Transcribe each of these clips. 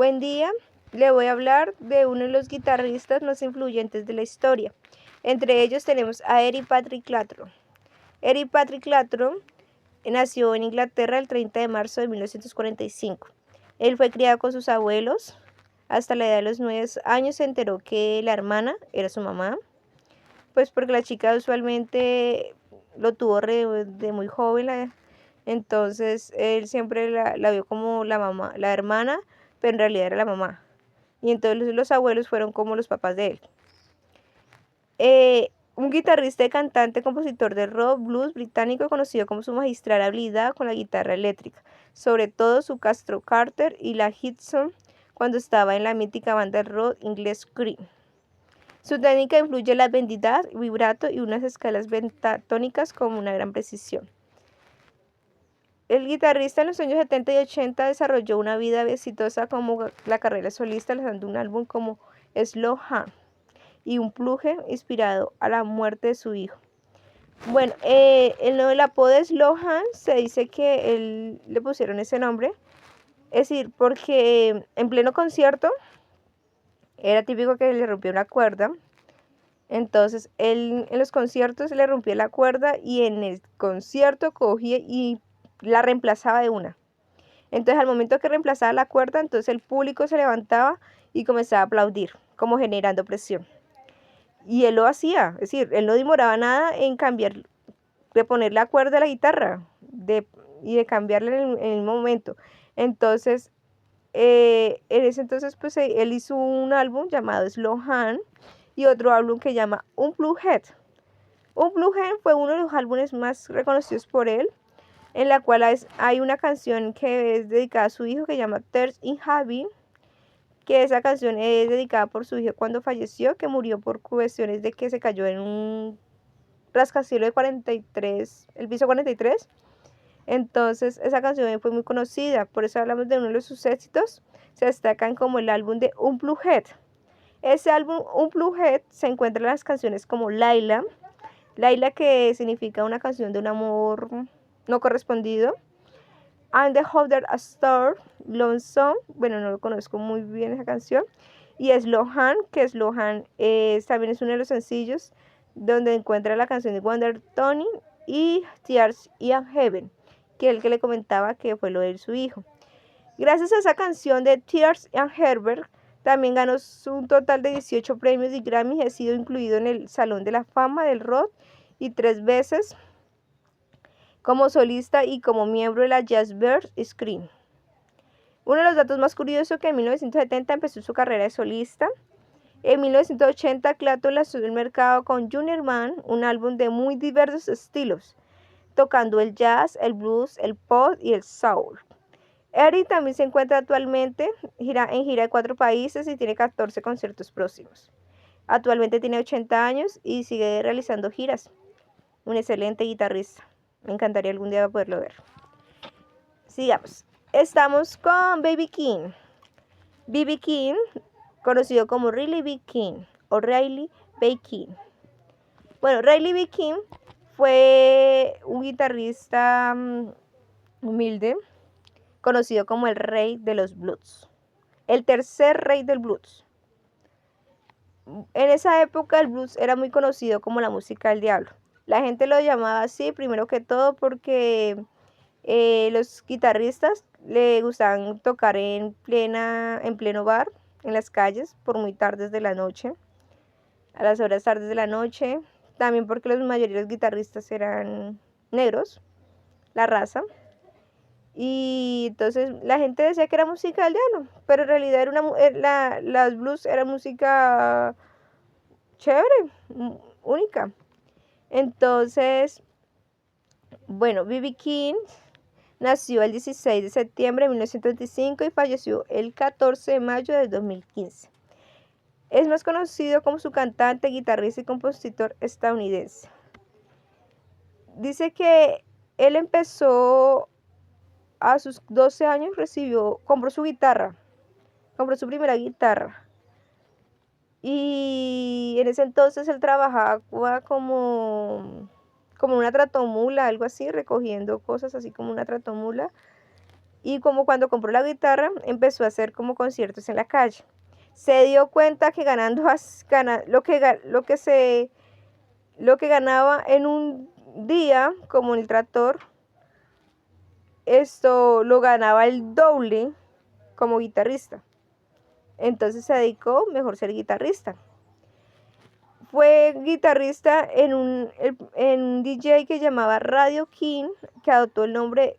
Buen día, le voy a hablar de uno de los guitarristas más influyentes de la historia. Entre ellos tenemos a Eric Patrick Clapton. Eric Patrick Clapton nació en Inglaterra el 30 de marzo de 1945. Él fue criado con sus abuelos. Hasta la edad de los 9 años se enteró que la hermana era su mamá, pues porque la chica usualmente lo tuvo de muy joven. Entonces él siempre la vio como la mamá, la hermana, pero en realidad era la mamá. Y entonces los abuelos fueron como los papás de él. Un guitarrista y cantante, compositor de rock, blues británico, conocido como su magistral habilidad con la guitarra eléctrica, sobre todo su Castro Carter y la Gibson cuando estaba en la mítica banda de rock inglés Cream. Su técnica influye en la bendidad, vibrato y unas escalas pentatónicas con una gran precisión. El guitarrista en los años 70 y 80 desarrolló una vida exitosa como la carrera solista, lanzando un álbum como Slow Hand y un plugin inspirado a la muerte de su hijo. Bueno, el apodo de Slow Hand se dice que él le pusieron ese nombre, es decir, porque en pleno concierto era típico que le rompió una cuerda. Entonces él en los conciertos le rompía la cuerda y en el concierto cogía y la reemplazaba de una. Entonces al momento que reemplazaba la cuerda, entonces el público se levantaba y comenzaba a aplaudir, como generando presión. Y él lo hacía, es decir, él no demoraba nada en cambiar, de poner la cuerda a la guitarra y de cambiarla en el momento. Entonces, en ese entonces, pues él hizo un álbum llamado Slow Hand y otro álbum que llama Unplugged. Unplugged fue uno de los álbumes más reconocidos por él, en la cual hay una canción que es dedicada a su hijo que se llama Tears in Heaven, que esa canción es dedicada por su hijo cuando falleció, que murió por cuestiones de que se cayó en un rascacielos de 43, el piso 43. Entonces esa canción fue muy conocida, por eso hablamos de uno de sus éxitos. Se destacan como el álbum de Unplugged. Ese álbum Unplugged se encuentra en las canciones como Laila, que significa una canción de un amor no correspondido, And the Other Star, Lonesome, bueno, no lo conozco muy bien esa canción, y Slow Hand, que Slow Hand también es uno de los sencillos donde encuentra la canción de Wonder Tony y Tears in Heaven, que es el que le comentaba que fue lo de su hijo. Gracias a esa canción de Tears in Heaven, también ganó un total de 18 premios de Grammy y ha sido incluido en el Salón de la Fama del Rock y 3 veces como solista y como miembro de la Jazzbird Scream. Uno de los datos más curiosos es que en 1970 empezó su carrera de solista. En 1980 Clapton lanzó al mercado con Junior Man, un álbum de muy diversos estilos, tocando el jazz, el blues, el pop y el soul. Eric también se encuentra actualmente en gira de 4 países y tiene 14 conciertos próximos. Actualmente tiene 80 años y sigue realizando giras. Un excelente guitarrista. Me encantaría algún día poderlo ver. Sigamos. Estamos con B.B. King. B.B. King, conocido como Riley B. King o Riley B. King. Bueno, Riley B. King fue un guitarrista humilde, conocido como el rey de los blues. El tercer rey del blues. En esa época el blues era muy conocido como la música del diablo. La gente lo llamaba así, primero que todo, porque los guitarristas le gustaban tocar en pleno bar, en las calles, por muy tardes de la noche, a las horas tardes de la noche. También porque los mayoría de los guitarristas eran negros, la raza. Y entonces la gente decía que era música del diablo, pero en realidad las blues era música chévere, única. Entonces, bueno, B.B. King nació el 16 de septiembre de 1925 y falleció el 14 de mayo de 2015. Es más conocido como su cantante, guitarrista y compositor estadounidense. Dice que él empezó a sus 12 años, compró su primera guitarra. Y en ese entonces él trabajaba como una tratomula, algo así, recogiendo cosas así como una tratomula. Y como cuando compró la guitarra, empezó a hacer como conciertos en la calle. Se dio cuenta que ganando lo que ganaba en un día, como en el tractor, esto lo ganaba el doble como guitarrista. Entonces se dedicó mejor ser guitarrista. Fue guitarrista en un DJ que llamaba Radio King, que adoptó el nombre,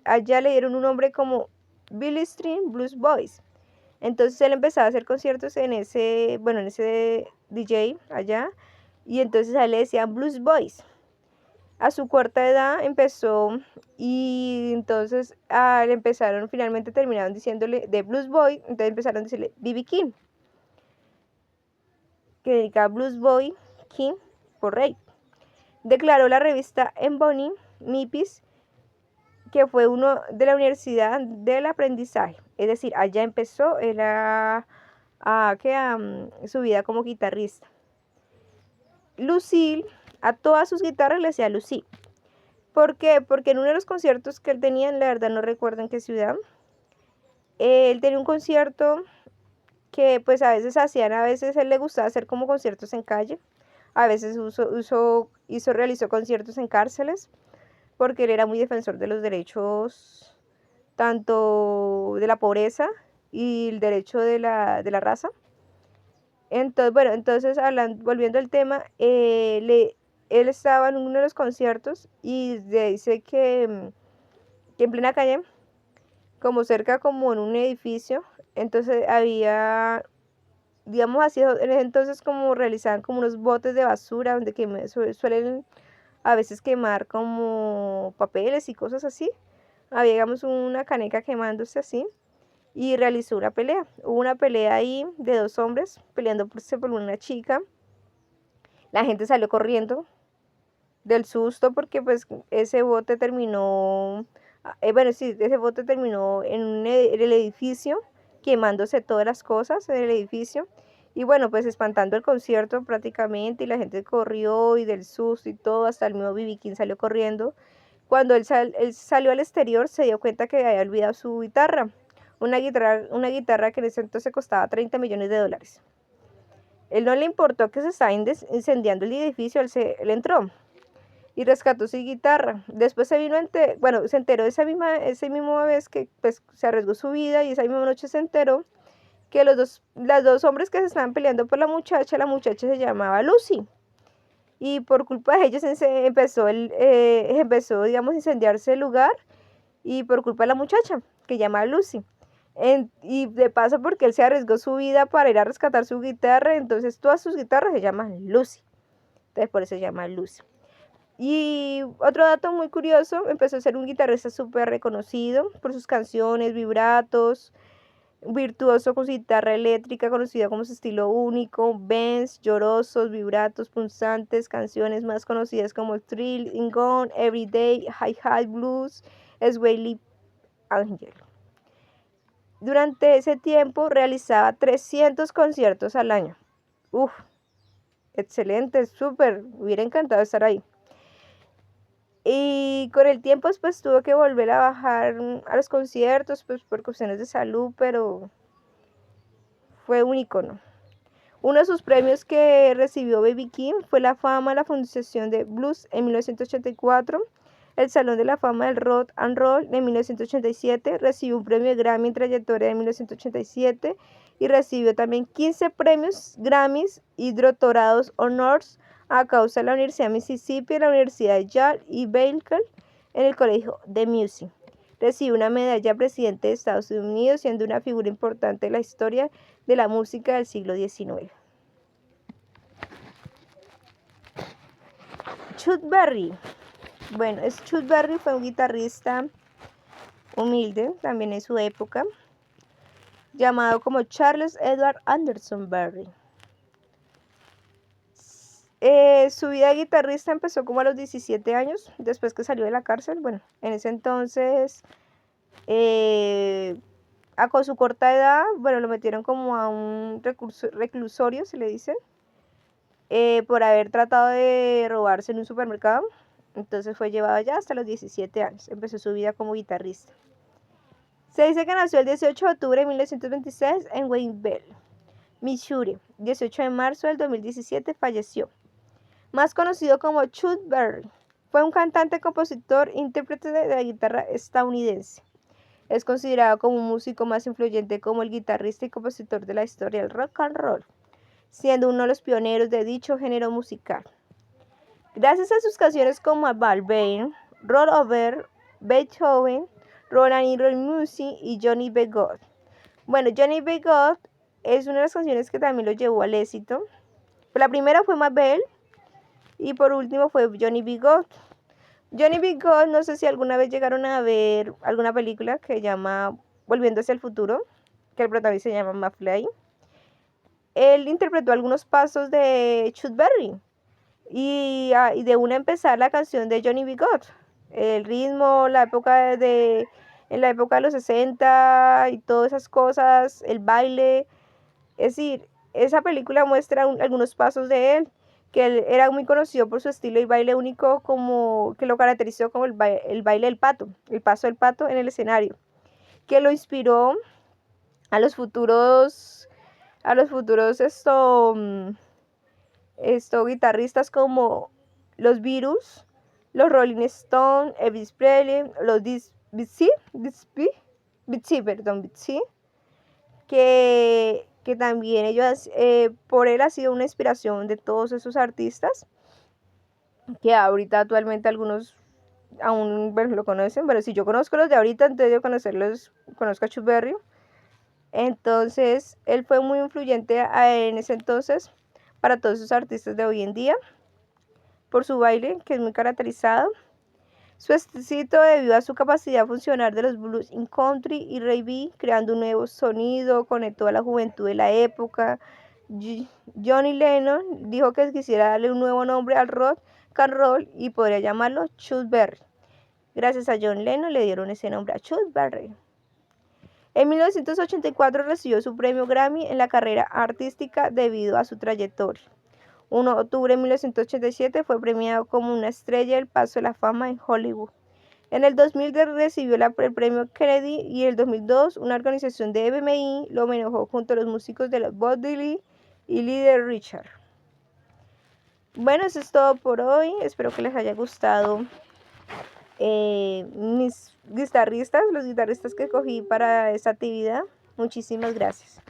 allá le dieron un nombre como Billy String Blues Boys. Entonces él empezaba a hacer conciertos en ese DJ allá, y entonces a él le decían Blues Boys. A su corta edad empezó, y entonces le empezaron, finalmente terminaron diciéndole de Blues Boy, entonces empezaron a decirle B.B. King, que dedicaba Blues Boy King por Rey. Declaró la revista Ebony Mipis que fue uno de la Universidad del Aprendizaje, es decir, allá empezó su vida como guitarrista. Lucille, a todas sus guitarras le decía Lucille. ¿Por qué? Porque en uno de los conciertos que él tenía, la verdad no recuerdo en qué ciudad, él tenía un concierto que pues a veces a él le gustaba hacer como conciertos en calle, a veces realizó conciertos en cárceles, porque él era muy defensor de los derechos, tanto de la pobreza y el derecho de la raza. Entonces, bueno, volviendo al tema, él estaba en uno de los conciertos y dice que en plena calle, como cerca como en un edificio, entonces había, digamos así, en ese entonces como realizaban como unos botes de basura donde suelen a veces quemar como papeles y cosas así. Había, digamos, una caneca quemándose así, y realizó una pelea. Hubo una pelea ahí de dos hombres peleando por una chica. La gente salió corriendo del susto porque pues ese bote terminó, ese bote terminó en el edificio, quemándose todas las cosas en el edificio. Y bueno, pues espantando el concierto prácticamente, y la gente corrió y del susto y todo, hasta el mismo B.B. King salió corriendo. Cuando él salió al exterior, se dio cuenta que había olvidado su guitarra. Una guitarra que en ese entonces costaba $30 millones. Él no le importó que se estaba incendiando el edificio, él entró y rescató su guitarra. Después se enteró esa misma vez que pues, se arriesgó su vida, y esa misma noche se enteró que los dos hombres que se estaban peleando por la muchacha se llamaba Lucy. Y por culpa de ellos empezó, digamos, a incendiarse el lugar, y por culpa de la muchacha, que llamaba Lucy. Y de paso porque él se arriesgó su vida para ir a rescatar su guitarra, entonces todas sus guitarras se llaman Lucy. Entonces por eso se llama Lucy. Y otro dato muy curioso, empezó a ser un guitarrista súper reconocido por sus canciones, vibratos, virtuoso con su guitarra eléctrica, conocida como su estilo único, bends, llorosos, vibratos punzantes, canciones más conocidas como Thrill, Gone, Everyday, Hi-Hi Blues, Sway Angel. Durante ese tiempo realizaba 300 conciertos al año. Uf, excelente, súper, hubiera encantado estar ahí. Y con el tiempo pues tuvo que volver a bajar a los conciertos pues por cuestiones de salud, pero fue un ícono. Uno de sus premios que recibió B.B. King fue la fama de la Fundación de Blues en 1984, el Salón de la Fama del Rock and Roll de 1987, recibió un premio Grammy en trayectoria de 1987 y recibió también 15 premios Grammys y doctorados honors a causa de la Universidad de Mississippi, la Universidad de Yale y Berkeley en el Colegio de Music. Recibió una medalla presidente de Estados Unidos, siendo una figura importante en la historia de la música del siglo XIX. Chuck Berry. Bueno, Chuck Berry fue un guitarrista humilde también en su época, llamado como Charles Edward Anderson Berry. Su vida de guitarrista empezó como a los 17 años, después que salió de la cárcel. Bueno, en ese entonces, con su corta edad, bueno, lo metieron como a un reclusorio, se le dice, por haber tratado de robarse en un supermercado. Entonces fue llevado allá hasta los 17 años. Empezó su vida como guitarrista. Se dice que nació el 18 de octubre de 1926 en Waynesville, Missouri. 18 de marzo del 2017 falleció. Más conocido como Chuck Berry, fue un cantante, compositor e intérprete de la guitarra estadounidense. Es considerado como un músico más influyente como el guitarrista y compositor de la historia del rock and roll, siendo uno de los pioneros de dicho género musical. Gracias a sus canciones como Balmain, Roll Over, Beethoven, Roland y Roll Music y Johnny B. Good. Bueno, Johnny B. Good es una de las canciones que también lo llevó al éxito. La primera fue Mabel y por último fue Johnny B. Good. Johnny B. Good, no sé si alguna vez llegaron a ver alguna película que se llama Volviendo hacia el futuro, que el protagonista se llama McFly. Él interpretó algunos pasos de Chuck Berry y de una empezar la canción de Johnny B. Good. El ritmo, en la época de los 60 y todas esas cosas, el baile. Es decir, esa película muestra algunos pasos de él, que él era muy conocido por su estilo y baile único, como que lo caracterizó como el baile del pato, el paso del pato en el escenario, que lo inspiró a los futuros guitarristas como los Beatles, los Rolling Stones, Elvis Presley, los Beatles, que también ellos, por él ha sido una inspiración de todos esos artistas, que ahorita actualmente algunos aún lo conocen, pero si yo conozco los de ahorita, antes de conocerlos, conozco a Chuck Berry. Entonces, él fue muy influyente en ese entonces para todos esos artistas de hoy en día, por su baile, que es muy caracterizado. Su éxito debido a su capacidad funcional de los blues in country y rave, creando un nuevo sonido, conectó a la juventud de la época. Johnny Lennon dijo que quisiera darle un nuevo nombre al rock and roll y podría llamarlo Chuck Berry. Gracias a John Lennon le dieron ese nombre a Chuck Berry. En 1984 recibió su premio Grammy en la carrera artística debido a su trayectoria. 1 de octubre de 1987 fue premiado como una estrella del Paso de la Fama en Hollywood. En el 2000 recibió el premio Kennedy y en el 2002 una organización de BMI lo homenajeó junto a los músicos de Bob Dylan y Little Richard. Bueno, eso es todo por hoy. Espero que les haya gustado mis guitarristas, los guitarristas que escogí para esta actividad. Muchísimas gracias.